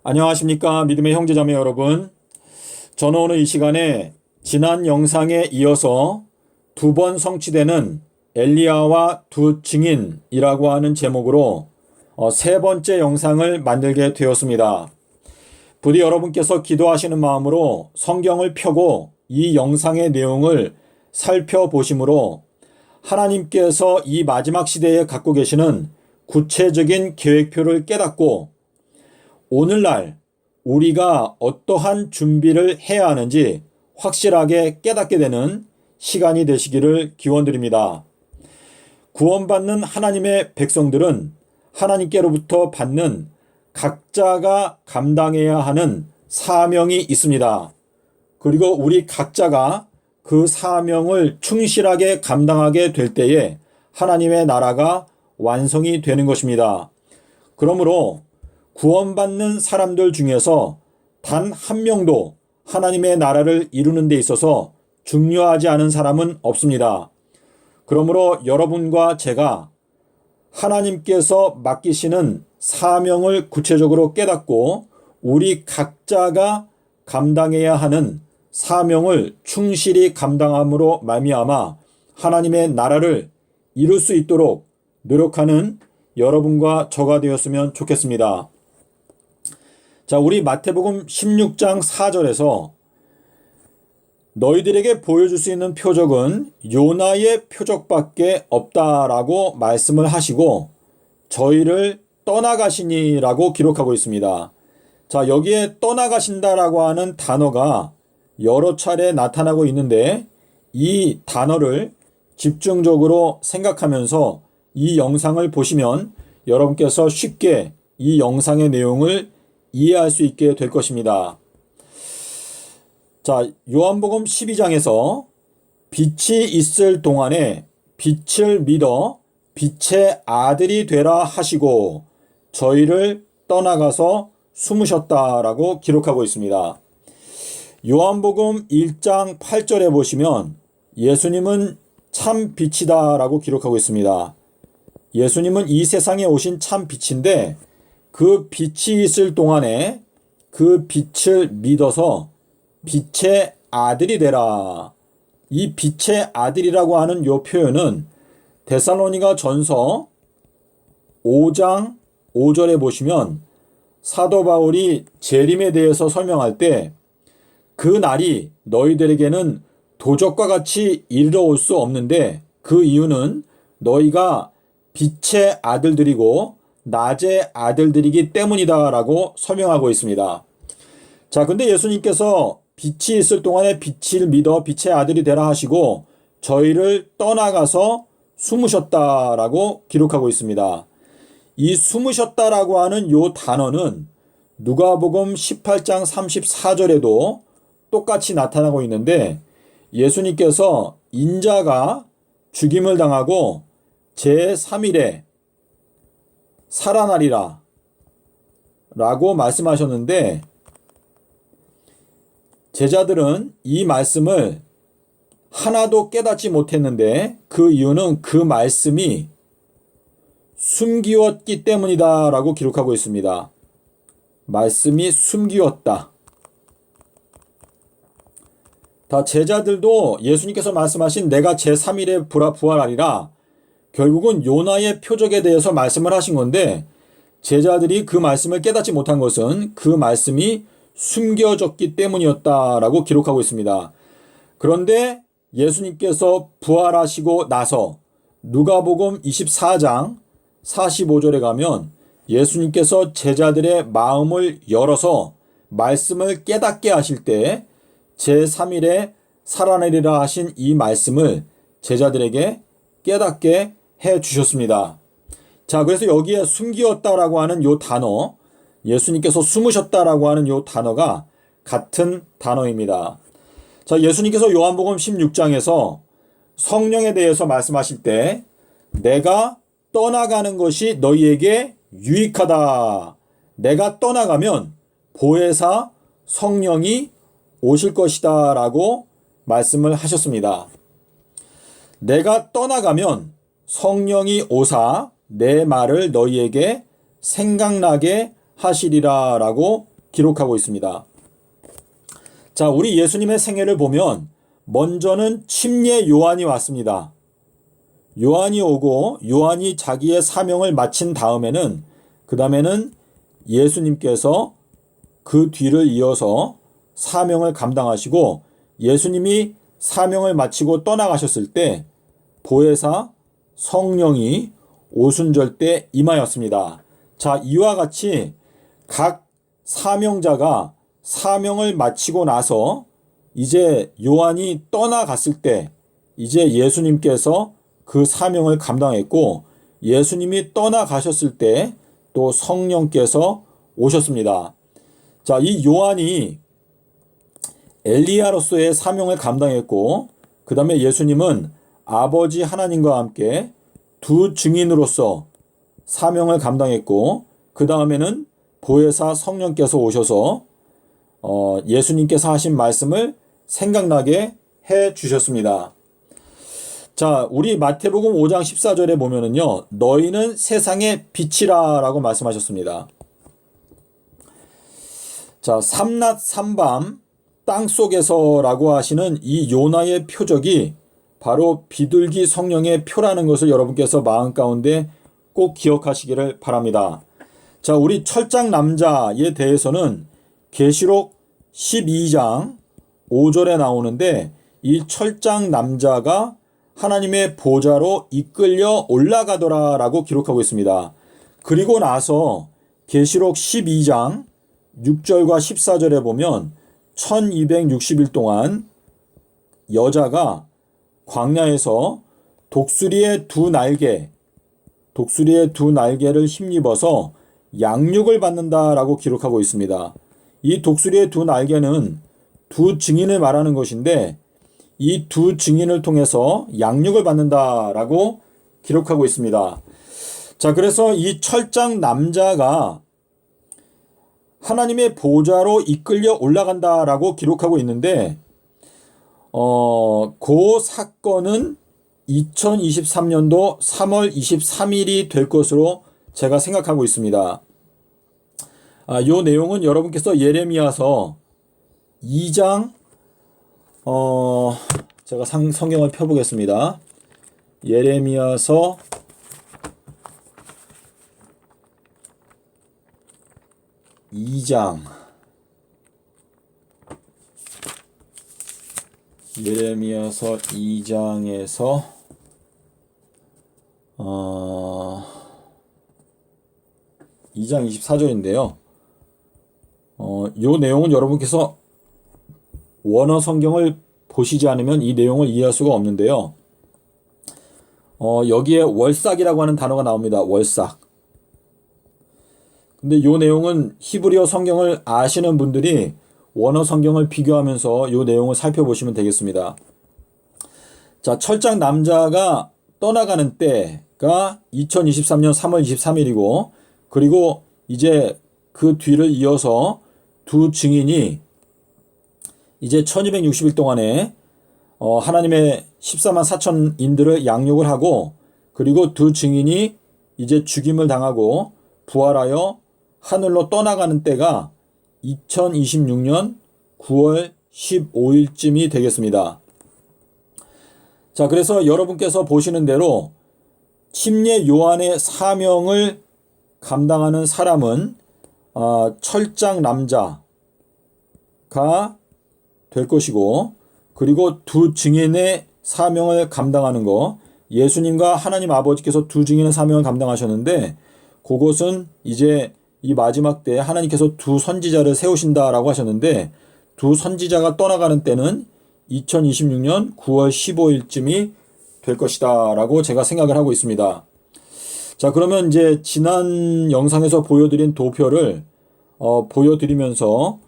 안녕하십니까 믿음의 형제자매 여러분. 저는 오늘 이 시간에 지난 영상에 이어서 두 번 성취되는 엘리야와 두 증인이라고 하는 제목으로 세 번째 영상을 만들게 되었습니다. 부디 여러분께서 기도하시는 마음으로 성경을 펴고 이 영상의 내용을 살펴보심으로 하나님께서 이 마지막 시대에 갖고 계시는 구체적인 계획표를 깨닫고 오늘날 우리가 어떠한 준비를 해야 하는지 확실하게 깨닫게 되는 시간이 되시기를 기원드립니다. 구원받는 하나님의 백성들은 하나님께로부터 받는 각자가 감당해야 하는 사명이 있습니다. 그리고 우리 각자가 그 사명을 충실하게 감당하게 될 때에 하나님의 나라가 완성이 되는 것입니다. 그러므로 구원받는 사람들 중에서 단 한 명도 하나님의 나라를 이루는 데 있어서 중요하지 않은 사람은 없습니다. 그러므로 여러분과 제가 하나님께서 맡기시는 사명을 구체적으로 깨닫고 우리 각자가 감당해야 하는 사명을 충실히 감당함으로 말미암아 하나님의 나라를 이룰 수 있도록 노력하는 여러분과 저가 되었으면 좋겠습니다. 자, 우리 마태복음 16장 4절에서 너희들에게 보여줄 수 있는 표적은 요나의 표적밖에 없다라고 말씀을 하시고 저희를 떠나가시니라고 기록하고 있습니다. 자, 여기에 떠나가신다라고 하는 단어가 여러 차례 나타나고 있는데 이 단어를 집중적으로 생각하면서 이 영상을 보시면 여러분께서 쉽게 이 영상의 내용을 이해할 수 있게 될 것입니다. 자, 요한복음 12장에서 빛이 있을 동안에 빛을 믿어 빛의 아들이 되라 하시고 저희를 떠나가서 숨으셨다라고 기록하고 있습니다. 요한복음 1장 8절에 보시면 예수님은 참 빛이다라고 기록하고 있습니다. 예수님은 이 세상에 오신 참 빛인데 그 빛이 있을 동안에 그 빛을 믿어서 빛의 아들이 되라. 이 빛의 아들이라고 하는 이 표현은 데살로니가 전서 5장 5절에 보시면 사도 바울이 재림에 대해서 설명할 때 그 날이 너희들에게는 도적과 같이 이르러올 수 없는데 그 이유는 너희가 빛의 아들들이고 낮의 아들들이기 때문이다 라고 설명하고 있습니다. 자, 근데 예수님께서 빛이 있을 동안에 빛을 믿어 빛의 아들이 되라 하시고 저희를 떠나가서 숨으셨다라고 기록하고 있습니다. 이 숨으셨다라고 하는 요 단어는 누가복음 18장 34절에도 똑같이 나타나고 있는데 예수님께서 인자가 죽임을 당하고 제3일에 살아나리라 라고 말씀하셨는데 제자들은 이 말씀을 하나도 깨닫지 못했는데 그 이유는 그 말씀이 숨기웠기 때문이다 라고 기록하고 있습니다. 말씀이 숨기웠다. 다 제자들도 예수님께서 말씀하신 내가 제3일에 부활하리라 결국은 요나의 표적에 대해서 말씀을 하신 건데 제자들이 그 말씀을 깨닫지 못한 것은 그 말씀이 숨겨졌기 때문이었다라고 기록하고 있습니다. 그런데 예수님께서 부활하시고 나서 누가복음 24장 45절에 가면 예수님께서 제자들의 마음을 열어서 말씀을 깨닫게 하실 때 제3일에 살아내리라 하신 이 말씀을 제자들에게 깨닫게 해 주셨습니다. 자, 그래서 여기에 숨기었다라고 하는 요 단어, 예수님께서 숨으셨다라고 하는 요 단어가 같은 단어입니다. 자, 예수님께서 요한복음 16장에서 성령에 대해서 말씀하실 때 내가 떠나가는 것이 너희에게 유익하다. 내가 떠나가면 보혜사 성령이 오실 것이다 라고 말씀을 하셨습니다. 내가 떠나가면 성령이 오사 내 말을 너희에게 생각나게 하시리라 라고 기록하고 있습니다. 자, 우리 예수님의 생애를 보면 먼저는 침례 요한이 왔습니다. 요한이 오고 요한이 자기의 사명을 마친 다음에는 그 다음에는 예수님께서 그 뒤를 이어서 사명을 감당하시고 예수님이 사명을 마치고 떠나가셨을 때 보혜사 성령이 오순절 때 임하였습니다. 자, 이와 같이 각 사명자가 사명을 마치고 나서 이제 요한이 떠나갔을 때 이제 예수님께서 그 사명을 감당했고 예수님이 떠나가셨을 때 또 성령께서 오셨습니다. 자, 이 요한이 엘리야로서의 사명을 감당했고 그 다음에 예수님은 아버지 하나님과 함께 두 증인으로서 사명을 감당했고 그 다음에는 보혜사 성령께서 오셔서 예수님께서 하신 말씀을 생각나게 해 주셨습니다. 자, 우리 마태복음 5장 14절에 보면은요, 너희는 세상의 빛이라 라고 말씀하셨습니다. 자, 삼낮 삼밤 땅속에서 라고 하시는 이 요나의 표적이 바로 비둘기 성령의 표라는 것을 여러분께서 마음 가운데 꼭 기억하시기를 바랍니다. 자, 우리 철장 남자에 대해서는 계시록 12장 5절에 나오는데 이 철장 남자가 하나님의 보좌로 이끌려 올라가더라 라고 기록하고 있습니다. 그리고 나서 계시록 12장 6절과 14절에 보면 1260일 동안 여자가 광야에서 독수리의 두 날개를 힘입어서 양육을 받는다라고 기록하고 있습니다. 이 독수리의 두 날개는 두 증인을 말하는 것인데 이 두 증인을 통해서 양육을 받는다라고 기록하고 있습니다. 자, 그래서 이 철장 남자가 하나님의 보좌로 이끌려 올라간다라고 기록하고 있는데 그 사건은 2023년도 3월 23일이 될 것으로 제가 생각하고 있습니다. 요 내용은 여러분께서 예레미야서 2장 제가 성경을 펴보겠습니다. 예레미야서 2장 예레미야서 2장에서 2장 24절인데요. 요 내용은 여러분께서 원어 성경을 보시지 않으면 이 내용을 이해할 수가 없는데요. 여기에 월삭이라고 하는 단어가 나옵니다. 월삭. 근데 요 내용은 히브리어 성경을 아시는 분들이 원어 성경을 비교하면서 요 내용을 살펴보시면 되겠습니다. 자, 철장 남자가 떠나가는 때가 2023년 3월 23일이고 그리고 이제 그 뒤를 이어서 두 증인이 이제 1260일 동안에 하나님의 14만 4천인들을 양육을 하고 그리고 두 증인이 이제 죽임을 당하고 부활하여 하늘로 떠나가는 때가 2026년 9월 15일쯤이 되겠습니다. 자, 그래서 여러분께서 보시는 대로 침례 요한의 사명을 감당하는 사람은 철장 남자가 될 것이고 그리고 두 증인의 사명을 감당하는 거 예수님과 하나님 아버지께서 두 증인의 사명을 감당하셨는데 그것은 이제 이 마지막 때 하나님께서 두 선지자를 세우신다라고 하셨는데 두 선지자가 떠나가는 때는 2026년 9월 15일쯤이 될 것이다 라고 제가 생각을 하고 있습니다. 자, 그러면 이제 지난 영상에서 보여드린 도표를 보여드리면서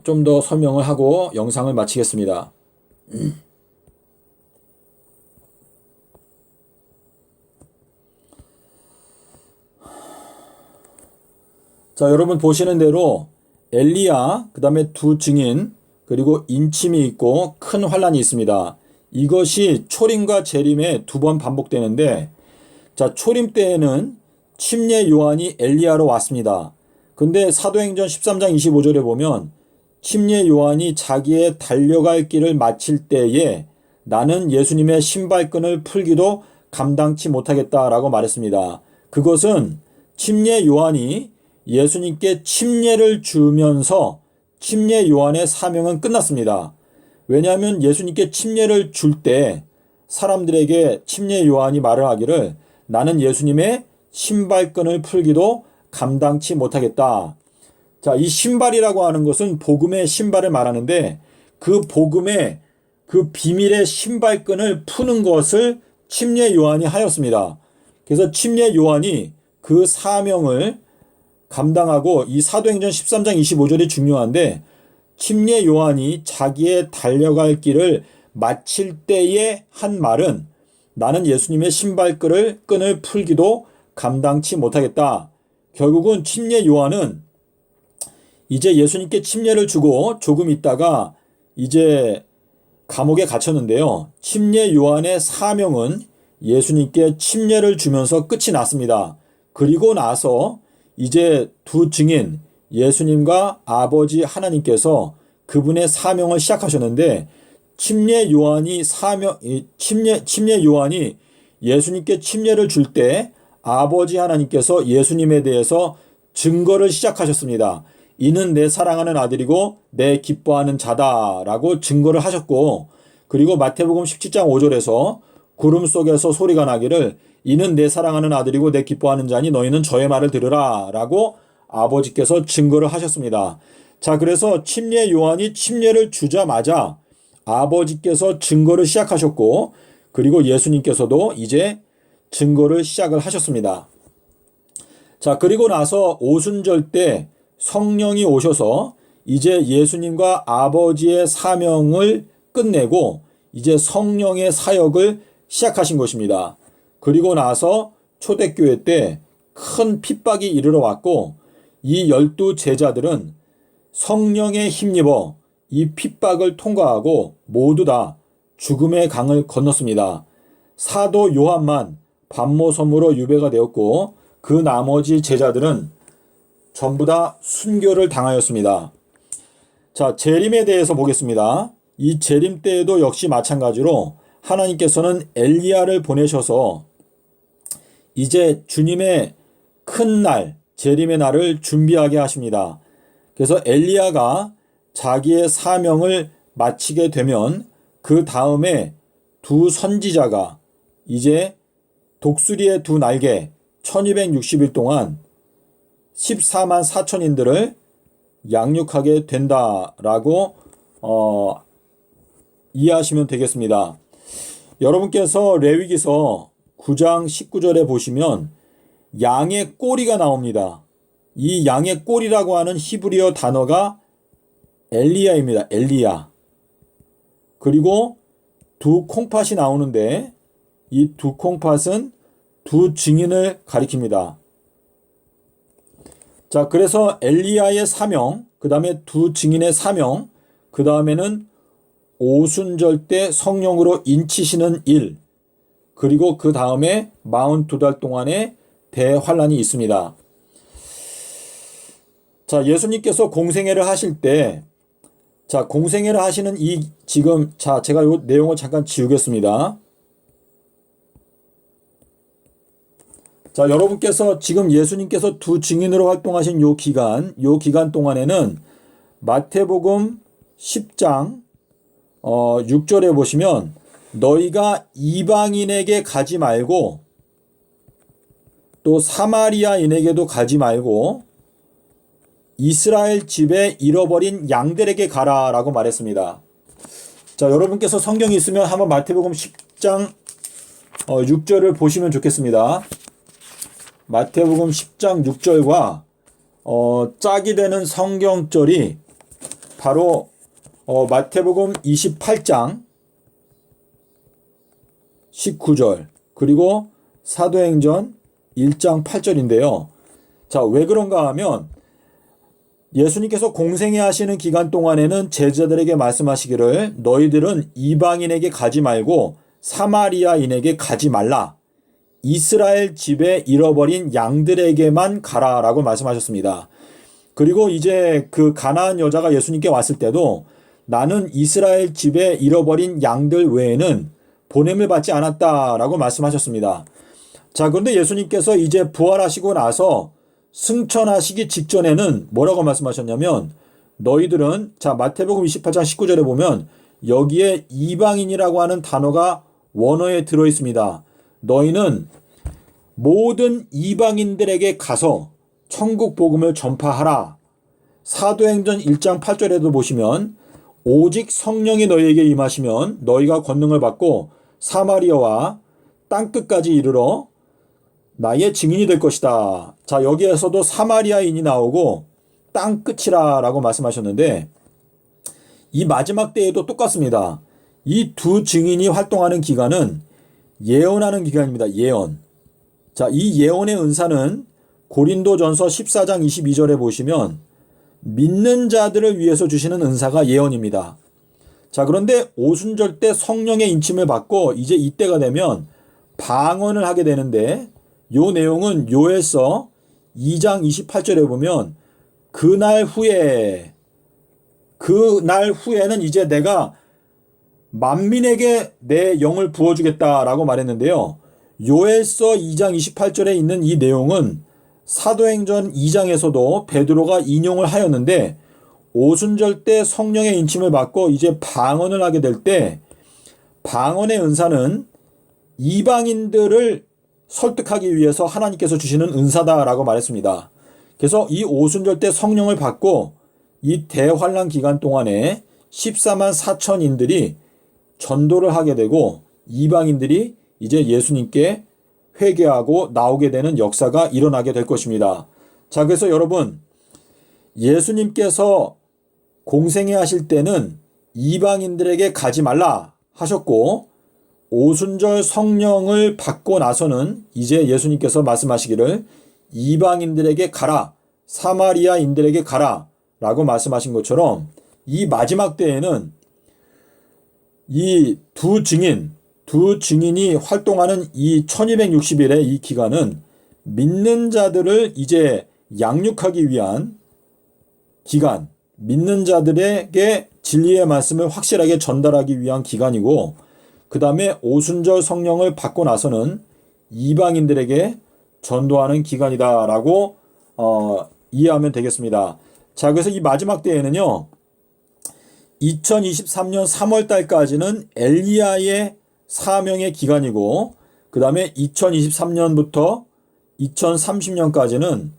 좀 더 설명을 하고 영상을 마치겠습니다. 자, 여러분 보시는 대로 엘리야, 그 다음에 두 증인, 그리고 인침이 있고 큰 환란이 있습니다. 이것이 초림과 재림에 두 번 반복되는데 자, 초림 때에는 침례 요한이 엘리야로 왔습니다. 근데 사도행전 13장 25절에 보면 침례 요한이 자기의 달려갈 길을 마칠 때에 나는 예수님의 신발끈을 풀기도 감당치 못하겠다라고 말했습니다. 그것은 침례 요한이 예수님께 침례를 주면서 침례 요한의 사명은 끝났습니다. 왜냐하면 예수님께 침례를 줄 때 사람들에게 침례 요한이 말을 하기를 나는 예수님의 신발끈을 풀기도 감당치 못하겠다. 자, 이 신발이라고 하는 것은 복음의 신발을 말하는데 그 복음의 그 비밀의 신발끈을 푸는 것을 침례 요한이 하였습니다. 그래서 침례 요한이 그 사명을 감당하고 이 사도행전 13장 25절이 중요한데 침례 요한이 자기의 달려갈 길을 마칠 때에 한 말은 나는 예수님의 신발끈을 풀기도 감당치 못하겠다. 결국은 침례 요한은 이제 예수님께 침례를 주고 조금 있다가 이제 감옥에 갇혔는데요. 침례 요한의 사명은 예수님께 침례를 주면서 끝이 났습니다. 그리고 나서 이제 두 증인 예수님과 아버지 하나님께서 그분의 사명을 시작하셨는데 침례 요한이 예수님께 침례를 줄 때 아버지 하나님께서 예수님에 대해서 증거를 시작하셨습니다. 이는 내 사랑하는 아들이고 내 기뻐하는 자다라고 증거를 하셨고 그리고 마태복음 17장 5절에서 구름 속에서 소리가 나기를 이는 내 사랑하는 아들이고 내 기뻐하는 자니 너희는 저의 말을 들으라 라고 아버지께서 증거를 하셨습니다. 자, 그래서 침례 요한이 침례를 주자마자 아버지께서 증거를 시작하셨고 그리고 예수님께서도 이제 증거를 시작을 하셨습니다. 자, 그리고 나서 오순절 때 성령이 오셔서 이제 예수님과 아버지의 사명을 끝내고 이제 성령의 사역을 시작하신 것입니다. 그리고 나서 초대교회 때 큰 핍박이 이르러 왔고 이 12 제자들은 성령에 힘입어 이 핍박을 통과하고 모두 다 죽음의 강을 건넜습니다. 사도 요한만 반모섬으로 유배가 되었고 그 나머지 제자들은 전부 다 순교를 당하였습니다. 자, 재림에 대해서 보겠습니다. 이 재림 때에도 역시 마찬가지로 하나님께서는 엘리야를 보내셔서 이제 주님의 큰 날, 재림의 날을 준비하게 하십니다. 그래서 엘리야가 자기의 사명을 마치게 되면 그 다음에 두 선지자가 이제 독수리의 두 날개 1260일 동안 14만 4천인들을 양육하게 된다라고 이해하시면 되겠습니다. 여러분께서 레위기서 9장 19절에 보시면 양의 꼬리가 나옵니다. 이 양의 꼬리라고 하는 히브리어 단어가 엘리야입니다. 엘리야. 그리고 두 콩팥이 나오는데 이 두 콩팥은 두 증인을 가리킵니다. 자, 그래서 엘리야의 사명, 그 다음에 두 증인의 사명, 그 다음에는 오순절 때 성령으로 인치시는 일, 그리고 그 다음에 42달 동안의 대환란이 있습니다. 자, 예수님께서 공생애를 하실 때, 자, 공생애를 하시는 제가 이 내용을 잠깐 지우겠습니다. 자, 여러분께서 지금 예수님께서 두 증인으로 활동하신 요 기간 동안에는 마태복음 10장 6절에 보시면 너희가 이방인에게 가지 말고 또 사마리아인에게도 가지 말고 이스라엘 집에 잃어버린 양들에게 가라라고 말했습니다. 자, 여러분께서 성경이 있으면 한번 마태복음 10장 6절을 보시면 좋겠습니다. 마태복음 10장 6절과 짝이 되는 성경절이 바로 마태복음 28장 19절 그리고 사도행전 1장 8절인데요. 자, 왜 그런가 하면 예수님께서 공생애 하시는 기간 동안에는 제자들에게 말씀하시기를 너희들은 이방인에게 가지 말고 사마리아인에게 가지 말라. 이스라엘 집에 잃어버린 양들에게만 가라라고 말씀하셨습니다. 그리고 이제 그 가나안 여자가 예수님께 왔을 때도 나는 이스라엘 집에 잃어버린 양들 외에는 보냄을 받지 않았다라고 말씀하셨습니다. 자, 그런데 예수님께서 이제 부활하시고 나서 승천하시기 직전에는 뭐라고 말씀하셨냐면 너희들은, 자, 마태복음 28장 19절에 보면 여기에 이방인이라고 하는 단어가 원어에 들어 있습니다. 너희는 모든 이방인들에게 가서 천국 복음을 전파하라. 사도행전 1장 8절에도 보시면 오직 성령이 너희에게 임하시면 너희가 권능을 받고 사마리아와 땅끝까지 이르러 나의 증인이 될 것이다. 자, 여기에서도 사마리아인이 나오고 땅끝이라 라고 말씀하셨는데 이 마지막 때에도 똑같습니다. 이 두 증인이 활동하는 기간은 예언하는 기간입니다. 예언. 자, 이 예언의 은사는 고린도전서 14장 22절에 보시면 믿는 자들을 위해서 주시는 은사가 예언입니다. 자, 그런데 오순절 때 성령의 인침을 받고 이제 이때가 되면 방언을 하게 되는데 요 내용은 요엘서 2장 28절에 보면 그날 후에는 이제 내가 만민에게 내 영을 부어주겠다라고 말했는데요. 요엘서 2장 28절에 있는 이 내용은 사도행전 2장에서도 베드로가 인용을 하였는데 오순절 때 성령의 인침을 받고 이제 방언을 하게 될 때 방언의 은사는 이방인들을 설득하기 위해서 하나님께서 주시는 은사다라고 말했습니다. 그래서 이 오순절 때 성령을 받고 이 대환란 기간 동안에 14만 4천인들이 전도를 하게 되고 이방인들이 이제 예수님께 회개하고 나오게 되는 역사가 일어나게 될 것입니다. 자, 그래서 여러분, 예수님께서 공생애 하실 때는 이방인들에게 가지 말라 하셨고 오순절 성령을 받고 나서는 이제 예수님께서 말씀하시기를 이방인들에게 가라, 사마리아인들에게 가라 라고 말씀하신 것처럼 이 마지막 때에는 이 두 증인이 활동하는 이 1260일의 이 기간은 믿는 자들을 이제 양육하기 위한 기간, 믿는 자들에게 진리의 말씀을 확실하게 전달하기 위한 기간이고 그 다음에 오순절 성령을 받고 나서는 이방인들에게 전도하는 기간이다라고 이해하면 되겠습니다. 자, 그래서 이 마지막 때에는요. 2023년 3월 달까지는 엘리야의 사명의 기간이고 그 다음에 2023년부터 2030년까지는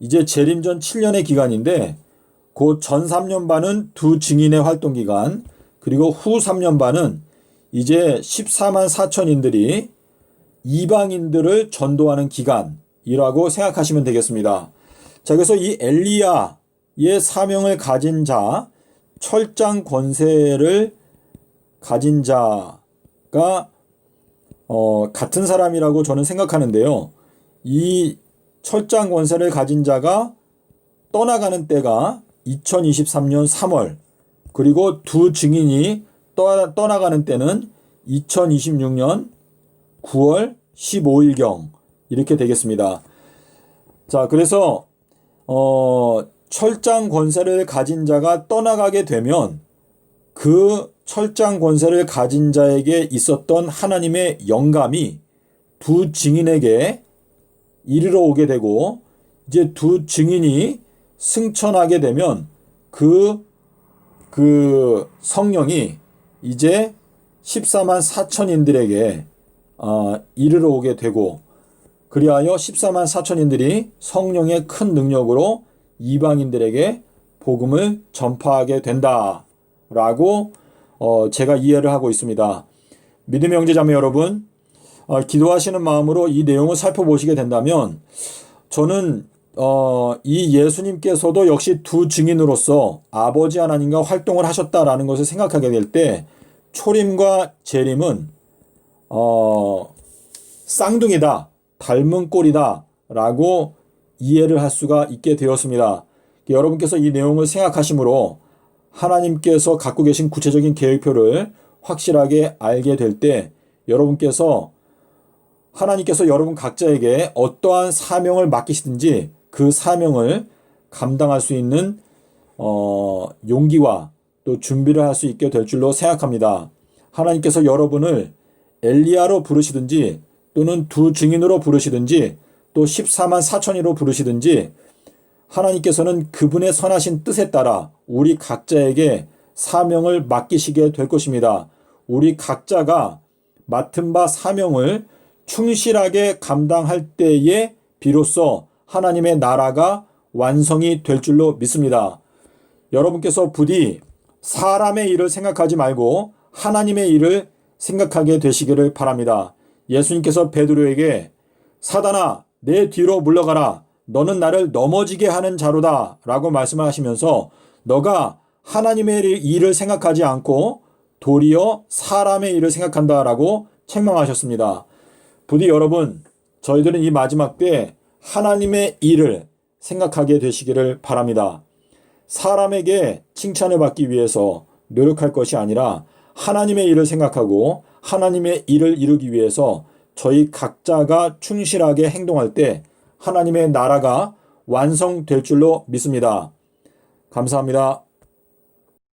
이제 재림전 7년의 기간인데 그 전 3년 반은 두 증인의 활동 기간 그리고 후 3년 반은 이제 14만 4천인들이 이방인들을 전도하는 기간이라고 생각하시면 되겠습니다. 자, 그래서 이 엘리야의 사명을 가진 자, 철장 권세를 가진 자가 같은 사람이라고 저는 생각하는데요. 이 철장 권세를 가진 자가 떠나가는 때가 2023년 3월 그리고 두 증인이 떠나가는 때는 2026년 9월 15일경 이렇게 되겠습니다. 자, 그래서 철장 권세를 가진 자가 떠나가게 되면 그 철장 권세를 가진 자에게 있었던 하나님의 영감이 두 증인에게 이르러 오게 되고 이제 두 증인이 승천하게 되면 그 성령이 이제 14만 4천인들에게 이르러 오게 되고 그리하여 14만 4천인들이 성령의 큰 능력으로 이방인들에게 복음을 전파하게 된다라고 제가 이해를 하고 있습니다. 믿음의 형제자매 여러분, 기도하시는 마음으로 이 내용을 살펴보시게 된다면 저는 이 예수님께서도 역시 두 증인으로서 아버지 하나님과 활동을 하셨다라는 것을 생각하게 될 때 초림과 재림은 쌍둥이다, 닮은 꼴이다 라고 이해를 할 수가 있게 되었습니다. 여러분께서 이 내용을 생각하심으로 하나님께서 갖고 계신 구체적인 계획표를 확실하게 알게 될 때 하나님께서 여러분 각자에게 어떠한 사명을 맡기시든지 그 사명을 감당할 수 있는 용기와 또 준비를 할 수 있게 될 줄로 생각합니다. 하나님께서 여러분을 엘리야로 부르시든지 또는 두 증인으로 부르시든지 또 14만 4천이로 부르시든지 하나님께서는 그분의 선하신 뜻에 따라 우리 각자에게 사명을 맡기시게 될 것입니다. 우리 각자가 맡은 바 사명을 충실하게 감당할 때에 비로소 하나님의 나라가 완성이 될 줄로 믿습니다. 여러분께서 부디 사람의 일을 생각하지 말고 하나님의 일을 생각하게 되시기를 바랍니다. 예수님께서 베드로에게 사단아 내 뒤로 물러가라 너는 나를 넘어지게 하는 자로다 라고 말씀을 하시면서 너가 하나님의 일을 생각하지 않고 도리어 사람의 일을 생각한다 라고 책망하셨습니다. 부디 여러분 저희들은 이 마지막 때 하나님의 일을 생각하게 되시기를 바랍니다. 사람에게 칭찬을 받기 위해서 노력할 것이 아니라 하나님의 일을 생각하고 하나님의 일을 이루기 위해서 저희 각자가 충실하게 행동할 때 하나님의 나라가 완성될 줄로 믿습니다. 감사합니다.